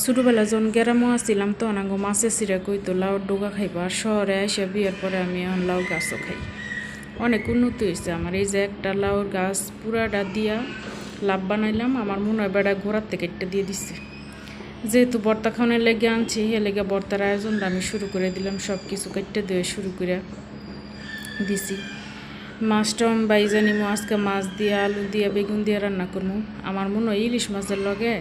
ছোটোবেলা যখন গ্রামও আসছিলাম তখন আঙ্গো মাছের চিরা কইতো লাউর ডোকা খাইবা। আর শহরে এসে বিয়ের পরে আমি এখন লাউর গাছও খাই। অনেক উন্নতি হয়েছে আমার। এই যে একটা লাউর গাছ পুরাটা দিয়া লাভ বানাইলাম, আমার মনে হয় বেড়া ঘোরার থেকে একটা দিয়ে দিচ্ছে। যেহেতু বর্তা খাওয়ানোর লেগে আনছি, এ লেগে বর্তার আয়োজনটা আমি শুরু করে দিলাম। সব কিছু কেটে দিয়ে শুরু করে দিছি। মাছটা আমি বাইজা নিমো আজকে। মাছ দিয়ে আলু দিয়ে বেগুন দিয়ে রান্না করবো। আমার মনে হয় ইলিশ মাছের লগে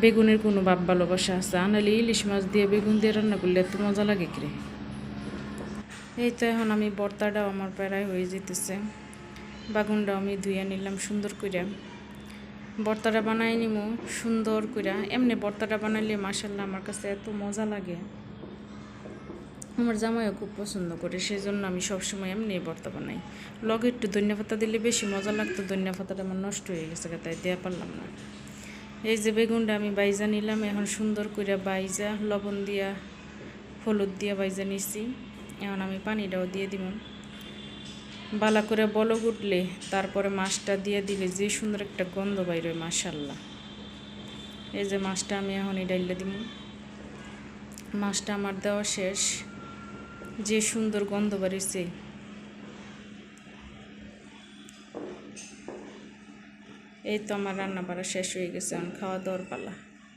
বেগুনের কোনো ভাব ভালোবাসা আছে। আনালে ইলিশ মাছ দিয়ে বেগুন দিয়ে রান্না করলে এত মজা লাগে কিরে। এই তো এখন আমি বর্তাটাও আমার প্রায় হয়ে যেতেছে। বাগুনটাও আমি ধুয়ে নিলাম সুন্দর করে। বর্তাটা বানাই নিমো সুন্দর করে। এমনি বর্তাটা বানাইলে মাশাল্লাহ আমার কাছে এত মজা লাগে। আমার জামাইও খুব পছন্দ করে, সেই জন্য আমি সবসময় এমনি ভর্তা বানাই। লগে একটু ধনিয়া পাতা দিলে বেশি মজা লাগতো। ধনিয়া পাতাটা আমার নষ্ট হয়ে গেছে, তাই দেওয়া পারলাম না। এই যে বেগুনটা আমি বাইজা নিলাম, এখন সুন্দর করে বাইজা লবণ দিয়া হলুদ দিয়া বাইজা নিছি। এখন আমি পানিটাও দিয়ে দিব। বালা করে বলক উঠলে তারপরে মাছটা দিয়ে দিলে যে সুন্দর একটা গন্ধ বাইর হয় মাশাল্লাহ। এই যে মাছটা আমি এখন এই ডাইলে দিব। মাছটা আমার দেওয়া শেষ। যে সুন্দর গন্ধ বাড়িছে। এই তো আমার রান্না বাড়া শেষ হয়ে গেছে, এখন খাওয়া দাওয়ার পালা।